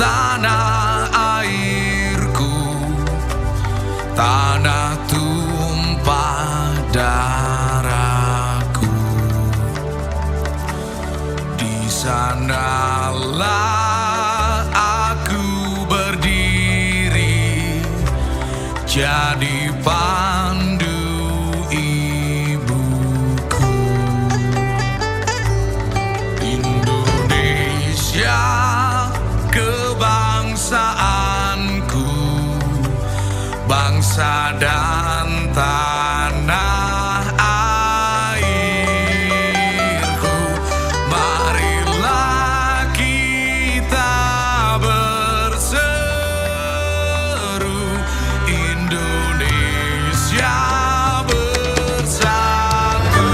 tanah airku, tanah tumpah darahku. Di sanalah aku berdiri, jadi pandu ibuku. Indonesia kebangsaanku, bangsa dan tanah airku. Marilah kita berseru, Indonesia bersatu.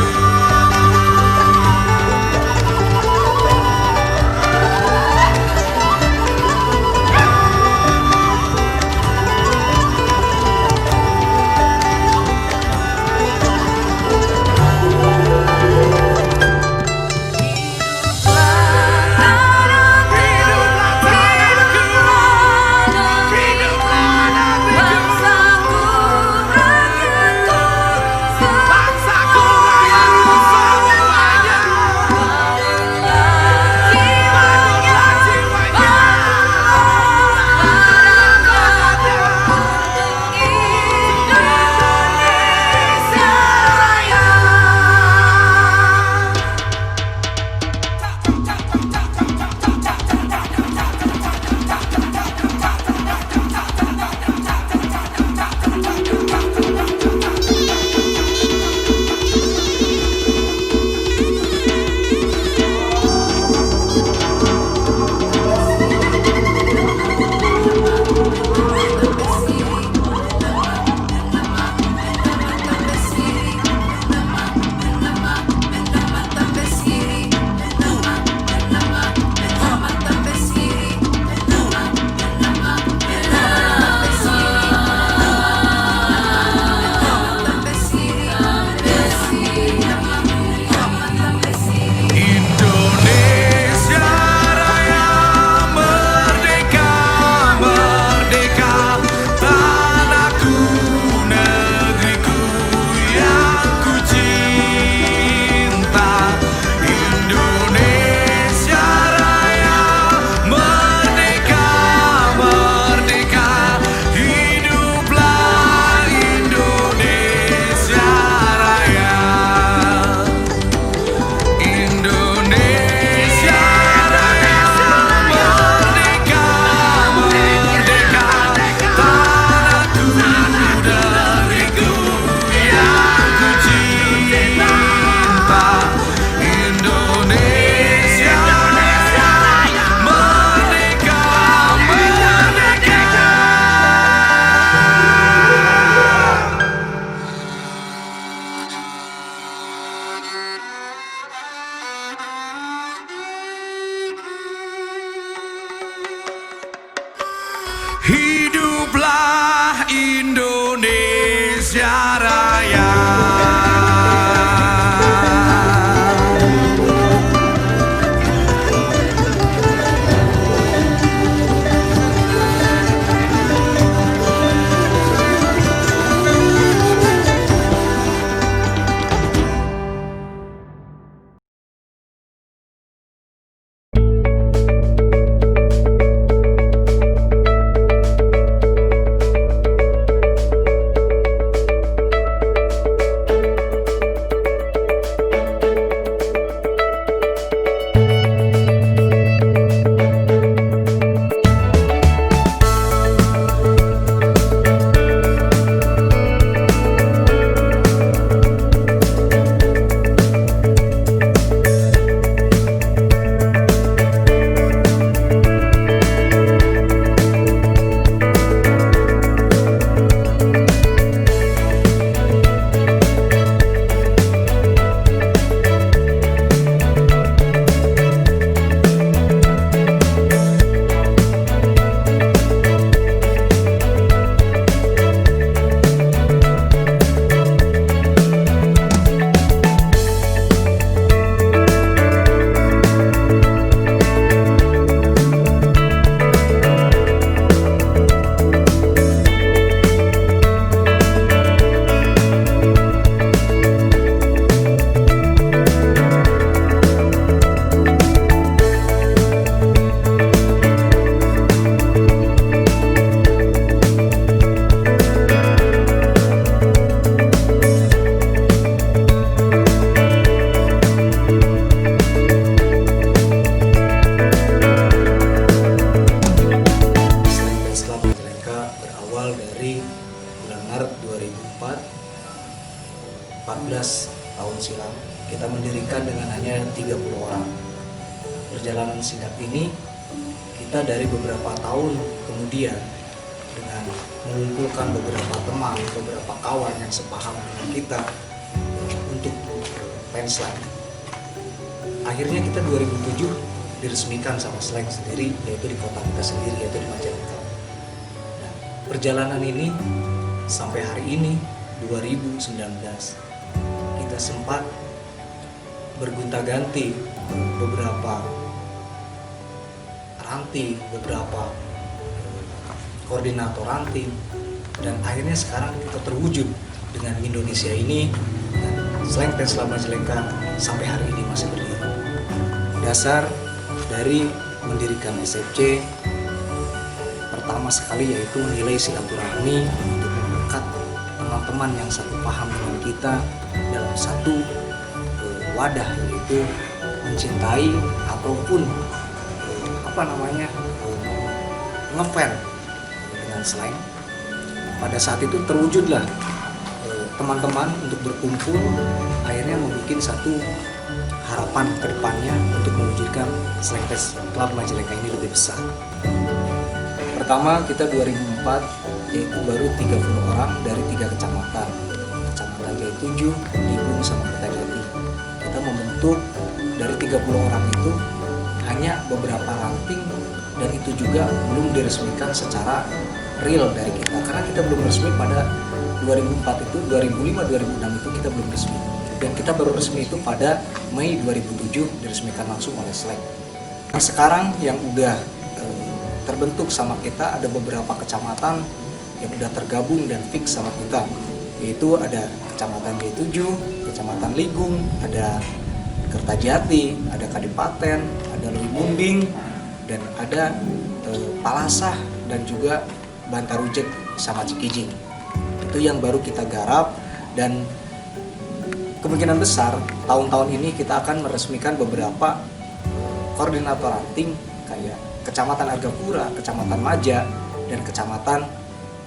Hiduplah Indonesia Raya. perjalanan singkat ini, kita dari beberapa tahun kemudian dengan mengumpulkan beberapa teman, beberapa kawan yang sepaham dengan kita untuk fanslang. Akhirnya kita 2007 diresmikan sama Slang sendiri, yaitu di kota kita sendiri, yaitu di Majalengka. Nah, perjalanan ini sampai hari ini 2019 kita sempat bergonta-ganti beberapa ranting, beberapa koordinator ranting, dan akhirnya sekarang kita terwujud dengan Indonesia ini, dan Slang Fansclub Majalengka sampai hari ini masih berdiri. Dasar dari mendirikan SFC pertama sekali yaitu nilai silaturahmi untuk mengangkat teman-teman yang satu paham dengan kita dalam satu wadah, yaitu mencintai ataupun ngefans dengan Slang. Pada saat itu terwujudlah teman-teman untuk berkumpul, akhirnya membuat satu harapan ke depannya untuk mewujudkan Slang Fansclub Majalengka ini lebih besar. Pertama, kita 2004 yaitu baru 30 orang dari 3 kecamatan Jaya7, Ligung, sama Kertajati. Kita membentuk dari 30 orang itu hanya beberapa ranting, dan itu juga belum diresmikan secara real dari kita, karena kita belum resmi pada 2004 itu, 2005, 2006 itu kita belum resmi, dan kita baru resmi itu pada Mei 2007 diresmikan langsung oleh Slang. Nah, sekarang yang udah terbentuk sama kita ada beberapa kecamatan yang udah tergabung dan fix sama kita, yaitu ada Kecamatan Jaya7, Kecamatan Ligung, ada Kertajati, ada Kadipaten, ada Lewimumbing, dan ada Palasah, dan juga Bantarujek sama Cikijing. Itu yang baru kita garap, dan kemungkinan besar tahun-tahun ini kita akan meresmikan beberapa koordinator ranting kayak Kecamatan Argapura, Kecamatan Maja, dan Kecamatan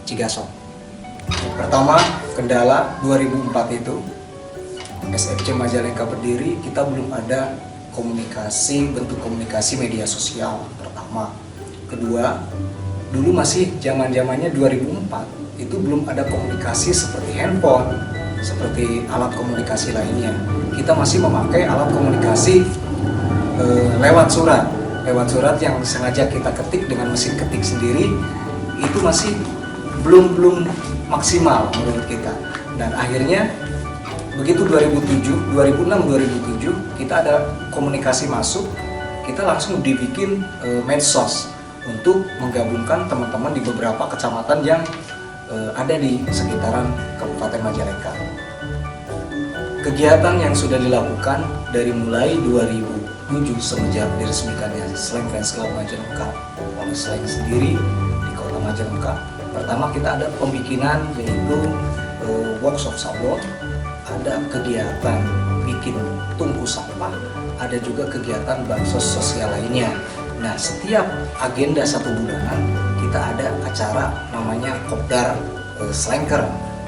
Cigasong. Pertama, kendala 2004 itu SFC Majalengka berdiri, kita belum ada bentuk komunikasi media sosial pertama. Kedua, dulu masih zamannya 2004, itu belum ada komunikasi seperti handphone, seperti alat komunikasi lainnya. Kita masih memakai alat komunikasi lewat surat yang sengaja kita ketik dengan mesin ketik sendiri. Itu masih belum maksimal menurut kita. Dan akhirnya begitu 2006, 2007 kita ada komunikasi masuk, kita langsung dibikin medsos untuk menggabungkan teman-teman di beberapa kecamatan yang ada di sekitaran Kabupaten Majalengka. Kegiatan yang sudah dilakukan dari mulai 2007 semenjak diresmikannya Slang Fansclub Majalengka oleh Slang sendiri di Kota Majalengka. Pertama, kita ada pembikinan yaitu workshop sablon, ada kegiatan bikin tungku sampah, ada juga kegiatan bansos sosial lainnya. Nah, setiap agenda 1 bulanan kita ada acara namanya Kopdar Slangker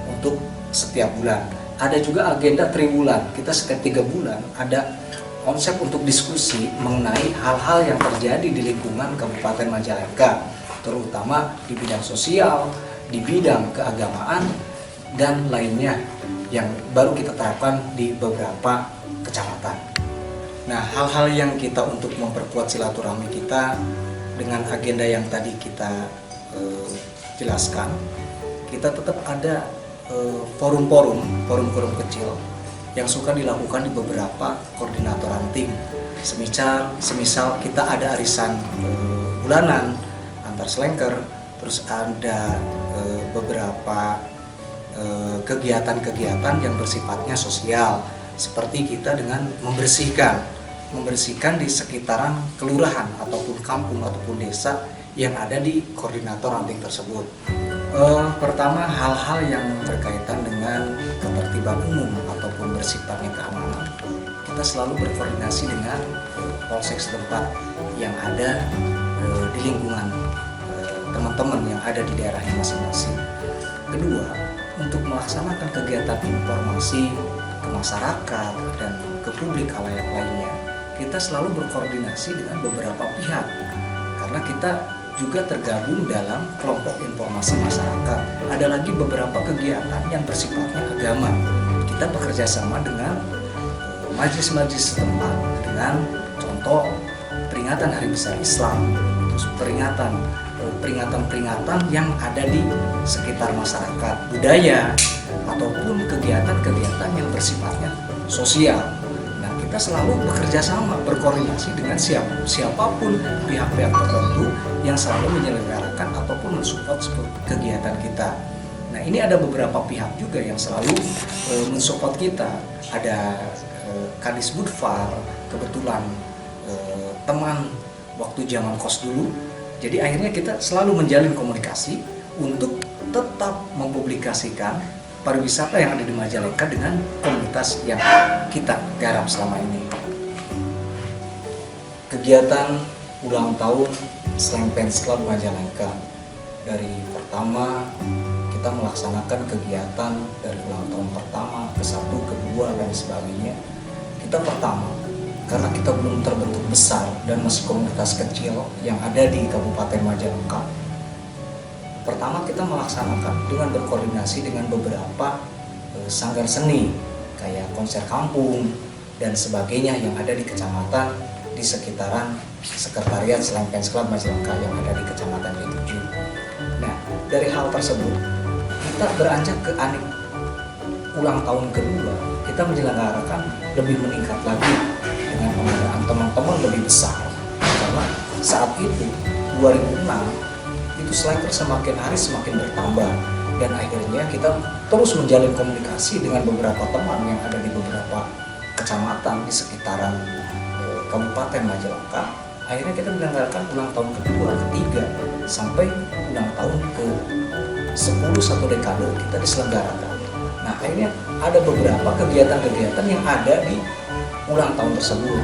untuk setiap bulan. Ada juga agenda triwulan, kita setiap 3 bulan ada konsep untuk diskusi mengenai hal-hal yang terjadi di lingkungan Kabupaten Majalengka, terutama di bidang sosial, di bidang keagamaan, dan lainnya yang baru kita terapkan di beberapa kecamatan. Nah, hal-hal yang kita untuk memperkuat silaturahmi kita dengan agenda yang tadi kita jelaskan, kita tetap ada forum-forum kecil yang suka dilakukan di beberapa koordinator ranting. Semisal kita ada arisan bulanan antar Slangker, terus ada beberapa kegiatan-kegiatan yang bersifatnya sosial, seperti kita dengan membersihkan di sekitaran kelurahan ataupun kampung ataupun desa yang ada di koordinator ranting tersebut. Pertama, hal-hal yang berkaitan dengan ketertiban umum ataupun bersifatnya keamanan, kita selalu berkoordinasi dengan polsek setempat yang ada di lingkungan teman-teman yang ada di daerahnya masing-masing. Kedua, untuk melaksanakan kegiatan informasi ke masyarakat dan ke publik halayak lainnya, kita selalu berkoordinasi dengan beberapa pihak karena kita juga tergabung dalam kelompok informasi masyarakat. Ada lagi beberapa kegiatan yang bersifatnya agama. Kita bekerja sama dengan majelis-majelis setempat dengan contoh peringatan Hari Besar Islam, terus peringatan-peringatan yang ada di sekitar masyarakat, budaya ataupun kegiatan-kegiatan yang bersifatnya sosial. Nah, kita selalu bekerja sama, berkoordinasi dengan siapapun pihak-pihak tertentu yang selalu menyelenggarakan ataupun mensupport kegiatan kita. Nah, ini ada beberapa pihak juga yang selalu mensupport kita. Ada Kadis Budfar, kebetulan teman waktu zaman kos dulu. Jadi akhirnya kita selalu menjalin komunikasi untuk tetap mempublikasikan pariwisata yang ada di Majalengka dengan komunitas yang kita garap selama ini. Kegiatan ulang tahun Slang Fans Club Majalengka, dari pertama kita melaksanakan kegiatan dari ulang tahun pertama ke 1, kedua dan sebagainya. Kita pertama karena kita belum terbentuk besar dan masih komunitas kecil yang ada di Kabupaten Majalengka. Pertama kita melaksanakan dengan berkoordinasi dengan beberapa sanggar seni kayak konser kampung dan sebagainya yang ada di kecamatan di sekitaran sekretariat Slang Fans Club Majalengka yang ada di kecamatan G7. Nah, dari hal tersebut kita beranjak ke ulang tahun kedua, kita menyelenggarakan lebih meningkat lagi dengan penggunaan teman-teman lebih besar karena saat itu 2006 itu slacker semakin hari semakin bertambah dan akhirnya kita terus menjalin komunikasi dengan beberapa teman yang ada di beberapa kecamatan di sekitaran Kabupaten Majalengka. Akhirnya kita menyelenggarakan ulang tahun kedua, ketiga sampai ulang tahun ke 10 satu dekade kita diselenggarakan. Nah, akhirnya ada beberapa kegiatan-kegiatan yang ada di ulang tahun tersebut,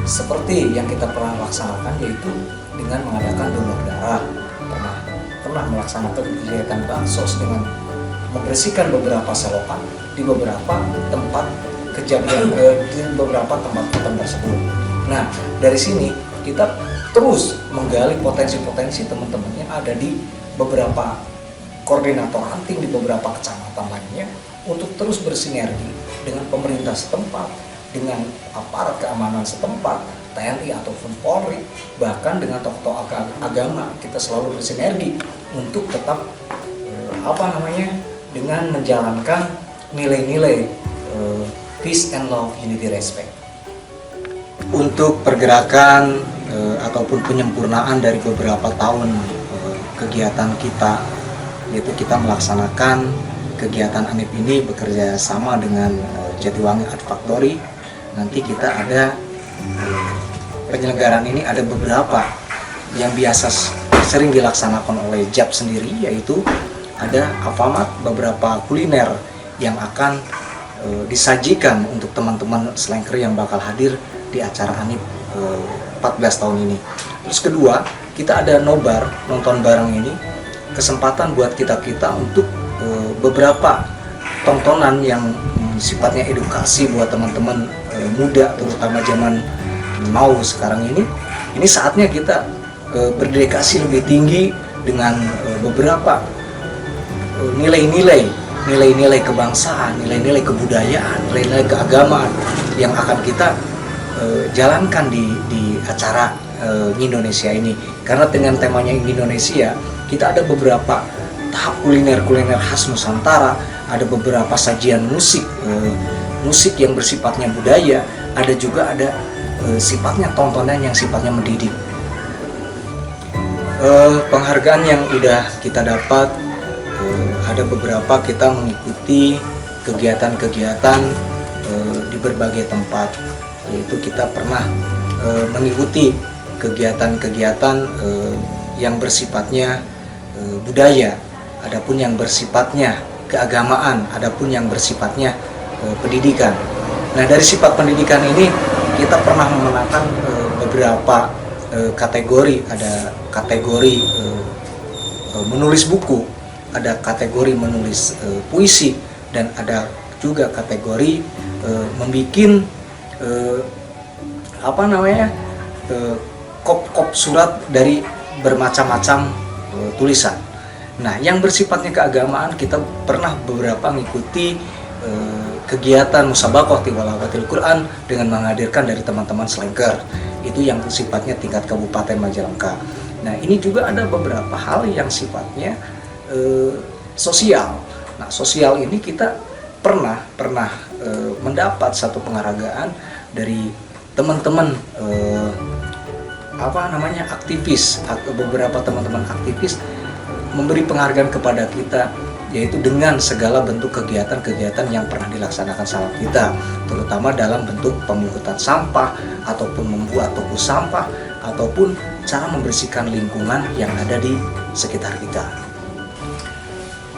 seperti yang kita pernah laksanakan yaitu dengan mengadakan donor darah, pernah melaksanakan kegiatan bansos dengan membersihkan beberapa selokan di beberapa tempat kejadian di beberapa tempat tersebut. Nah, dari sini kita terus menggali potensi-potensi teman-teman yang ada di beberapa koordinator hunting di beberapa kecamatan lainnya untuk terus bersinergi dengan pemerintah setempat, dengan aparat keamanan setempat, TNI ataupun Polri, bahkan dengan tokoh agama. Kita selalu bersinergi untuk tetap dengan menjalankan nilai-nilai peace and love, unity, respect. Untuk pergerakan ataupun penyempurnaan dari beberapa tahun kegiatan kita, yaitu kita melaksanakan kegiatan ANIP ini bekerja sama dengan Jatiwangi Art Factory. Nanti kita ada penyelenggaraan ini ada beberapa yang biasa sering dilaksanakan oleh JAP sendiri, yaitu ada Alfamart, beberapa kuliner yang akan disajikan untuk teman-teman slanker yang bakal hadir di acara ANIP 14 tahun ini. Terus kedua, kita ada nobar, nonton bareng ini, kesempatan buat kita untuk beberapa tontonan yang sifatnya edukasi buat teman-teman muda, terutama zaman now sekarang ini. Ini saatnya kita berdedikasi lebih tinggi dengan beberapa nilai-nilai kebangsaan, nilai-nilai kebudayaan, nilai-nilai keagamaan yang akan kita jalankan di acara Indonesia ini. Karena dengan temanya Indonesia, kita ada beberapa tahap kuliner khas Nusantara, ada beberapa sajian musik yang bersifatnya budaya, ada juga sifatnya tontonan yang sifatnya mendidik. Penghargaan yang udah kita dapat, ada beberapa kita mengikuti kegiatan-kegiatan di berbagai tempat, yaitu kita pernah mengikuti kegiatan-kegiatan yang bersifatnya budaya, adapun yang bersifatnya keagamaan, adapun yang bersifatnya pendidikan. Nah, dari sifat pendidikan ini kita pernah memenangkan beberapa kategori. Ada kategori menulis buku, ada kategori menulis puisi, dan ada juga kategori membuat kop-kop surat dari bermacam-macam tulisan. Nah, yang bersifatnya keagamaan, kita pernah beberapa mengikuti kegiatan musabaqah tilawatil Quran dengan menghadirkan dari teman-teman Slanker. Itu yang sifatnya tingkat Kabupaten Majalengka. Nah, ini juga ada beberapa hal yang sifatnya sosial. Nah, sosial ini kita pernah mendapat satu penghargaan dari teman-teman aktivis, beberapa teman-teman aktivis memberi penghargaan kepada kita, yaitu dengan segala bentuk kegiatan-kegiatan yang pernah dilaksanakan sama kita, terutama dalam bentuk pemungutan sampah ataupun membuat toko sampah ataupun cara membersihkan lingkungan yang ada di sekitar kita.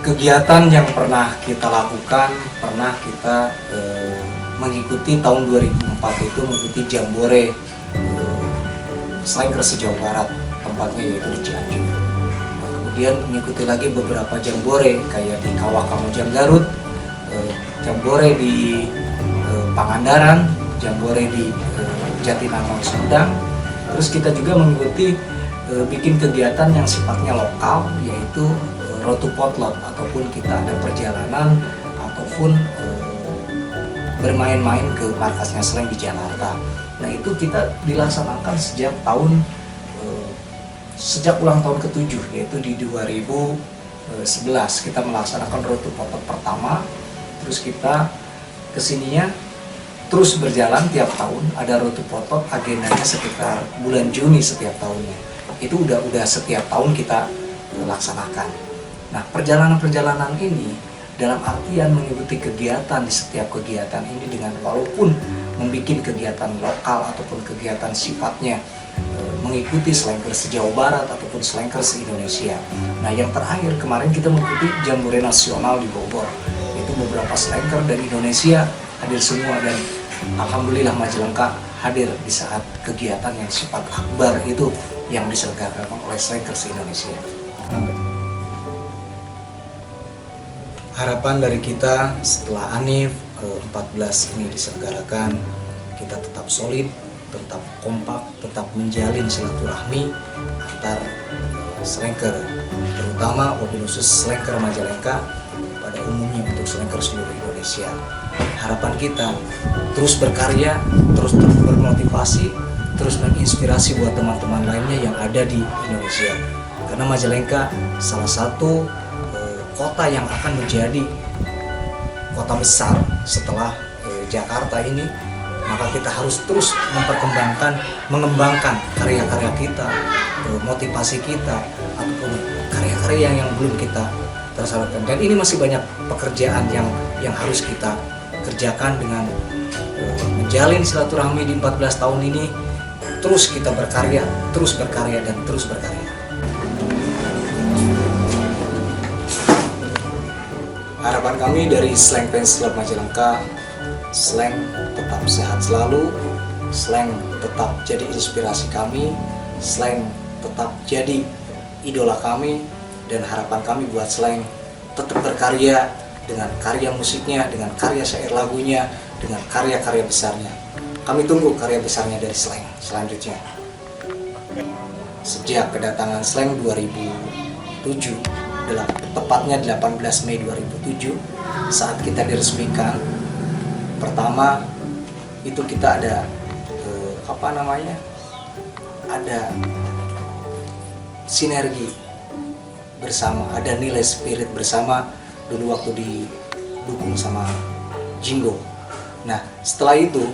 Kegiatan yang pernah kita lakukan, pernah kita mengikuti tahun 2004 itu mengikuti Jambore Slanker se-Jawa Barat, tempatnya yaitu di Cianjur. Kemudian mengikuti lagi beberapa Jambore kayak di Kawah Kamojang Garut, Jambore di Pangandaran, Jambore di Jatinangor Sumedang. Terus kita juga mengikuti bikin kegiatan yang sifatnya lokal, yaitu road to potlot, ataupun kita ada perjalanan ataupun bermain-main ke markasnya Slang di Jakarta. Nah, itu kita dilaksanakan sejak ulang tahun ke-7, yaitu di 2011 kita melaksanakan road to potlot pertama. Terus kita kesininya terus berjalan tiap tahun, ada road to potlot, agendanya sekitar bulan Juni setiap tahunnya. Itu udah setiap tahun kita laksanakan. Nah, perjalanan-perjalanan ini dalam artian mengikuti kegiatan di setiap kegiatan ini dengan walaupun membuat kegiatan lokal ataupun kegiatan sifatnya mengikuti Slanker se-Jawa Barat ataupun Slanker se-Indonesia. Nah, yang terakhir kemarin kita mengikuti Jambore Nasional di Bogor. Itu beberapa Slanker dari Indonesia hadir semua, dan alhamdulillah Majalengka hadir di saat kegiatan yang sifat akbar itu yang diselenggarakan oleh Slanker se-Indonesia. Harapan dari kita setelah ANIF 14 ini diselenggarakan, kita tetap solid, tetap kompak, tetap menjalin silaturahmi antar Slanker, terutama wabil khusus Slanker Majalengka pada umumnya untuk Slanker seluruh Indonesia. Harapan kita terus berkarya, terus bermotivasi, terus menginspirasi buat teman-teman lainnya yang ada di Indonesia, karena Majalengka salah satu kota yang akan menjadi kota besar setelah Jakarta ini. Maka kita harus terus mengembangkan karya-karya kita, motivasi kita, ataupun karya-karya yang belum kita tersalurkan. Dan ini masih banyak pekerjaan yang harus kita kerjakan dengan menjalin silaturahmi di 14 tahun ini. Terus kita berkarya, dan terus berkarya. Harapan kami dari Slang Fans Club Majalengka, Slang tetap sehat selalu, Slang tetap jadi inspirasi kami, Slang tetap jadi idola kami, dan harapan kami buat Slang tetap berkarya dengan karya musiknya, dengan karya syair lagunya, dengan karya-karya besarnya. Kami tunggu karya besarnya dari Slang selanjutnya. Sejak kedatangan Slang 2007, tepatnya 18 Mei 2007, saat kita diresmikan, pertama itu kita ada ada sinergi bersama, ada nilai spirit bersama dulu waktu didukung sama Jingo. Nah, setelah itu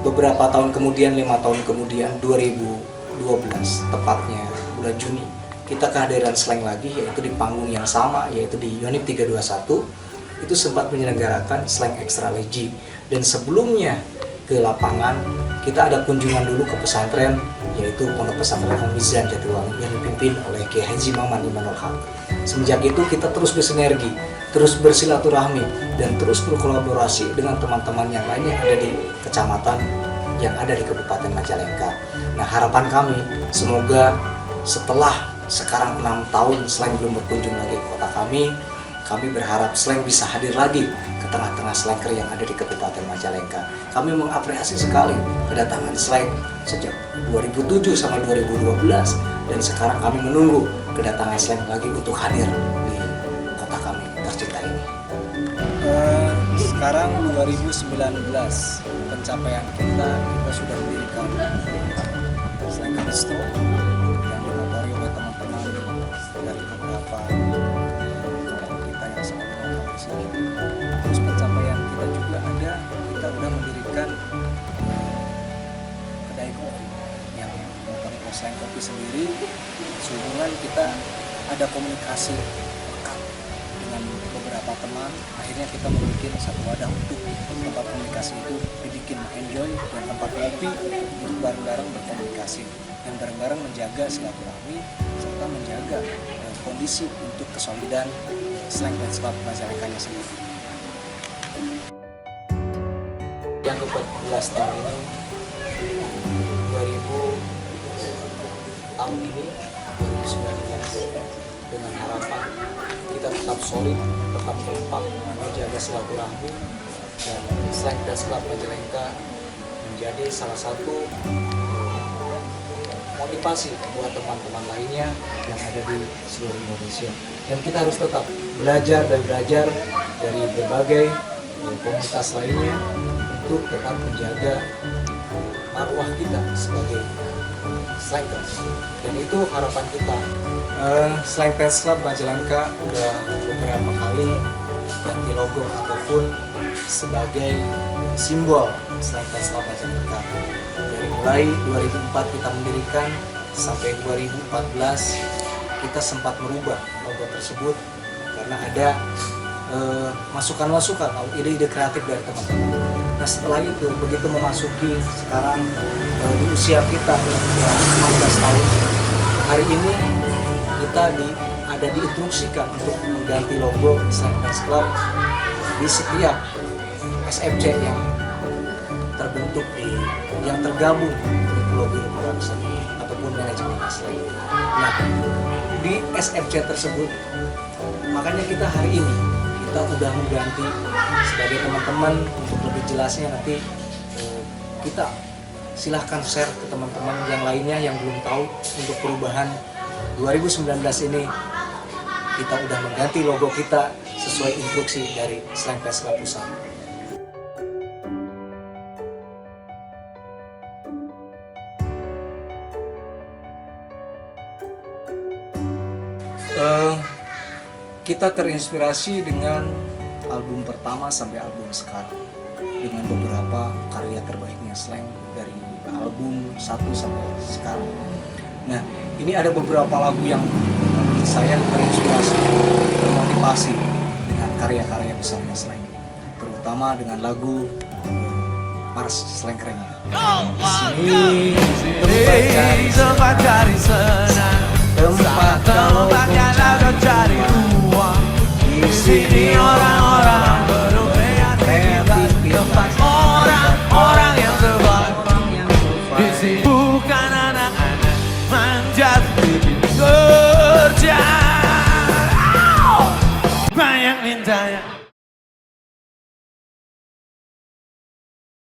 beberapa tahun kemudian, 5 tahun kemudian, 2012 tepatnya bulan Juni, kita kehadiran Slang lagi, yaitu di panggung yang sama, yaitu di Unit 321. Itu sempat menyelenggarakan Slang Extra Legi. Dan sebelumnya ke lapangan, kita ada kunjungan dulu ke pesantren, yaitu Pondok Pesantren Al-Mizan Jatiwangi yang dipimpin oleh Kiai Haji Maman Imanul Haq. Semenjak itu kita terus bersinergi, terus bersilaturahmi, dan terus berkolaborasi dengan teman-teman yang lainnya ada di kecamatan yang ada di Kabupaten Majalengka. Nah, harapan kami semoga setelah sekarang 6 tahun Slang belum berkunjung lagi ke kota kami berharap Slang bisa hadir lagi ke tengah-tengah slanker yang ada di Kabupaten Majalengka. Kami mengapresiasi sekali kedatangan slang sejak 2007 sampai 2012, dan sekarang kami menunggu kedatangan slang lagi untuk hadir di kota kami tercinta ini. Sekarang 2019, pencapaian kita sudah mendirikan Slang Bistro yang dimotori oleh teman-teman dari beberapa teman kita yang sangat menonton di sini. Terus pencapaian kita juga ada, kita sudah mendirikan kedai kopi yang dimotori oleh Slang Kopi sendiri. Sehubungan kita ada komunikasi dekat dengan beberapa teman, akhirnya kita membuat satu wadah untuk tempat komunikasi itu dibikin enjoy, dan tempat kopi untuk bareng-bareng berkomunikasi dan bareng-bareng menjaga silaturahmi serta menjaga kondisi untuk kesolidan Slang Fans Club Majalengkanya sendiri. Yang ke-14 tahun ini, 2000 tahun ini 2019, dengan harapan kita tetap solid, tetap kompak, menjaga silaturahmi, dan Slang Fans Club Majalengka menjadi salah satu motivasi buat teman-teman lainnya yang ada di seluruh Indonesia. Dan kita harus tetap belajar dari berbagai komunitas lainnya untuk tetap menjaga marwah kita sebagai slankers. Dan itu harapan kita. Slang Fans Club Majalengka udah beberapa kali ganti logo ataupun sebagai simbol Slang Fans Club Majalengka. Dari mulai 2004 kita mendirikan sampai 2014 kita sempat merubah logo tersebut karena ada masukan-masukan atau ide-ide kreatif dari teman-teman. Nah, setelah itu begitu memasuki sekarang di usia kita 15 tahun, hari ini kita ada diinstruksikan untuk mengganti logo Slang Fans Club di setiap SFC yang terbentuk yang tergabung di Pulau Biru Production ataupun manajemen asli. Nah, di SFC tersebut makanya kita hari ini kita udah mengganti sebagai teman-teman. Untuk lebih jelasnya nanti kita silahkan share ke teman-teman yang lainnya yang belum tahu. Untuk perubahan 2019 ini kita udah mengganti logo kita sesuai instruksi dari Slang Fans Club Pusat. Kita terinspirasi dengan album pertama sampai album sekarang dengan beberapa karya terbaiknya Slang dari album 1 sampai sekarang. Nah, ini ada beberapa lagu yang menurut saya terinspirasi, termotivasi dengan karya-karya besarnya Slang, terutama dengan lagu Mars Slangkrennya. Sini tempat cari senang, tempat kalau kau cari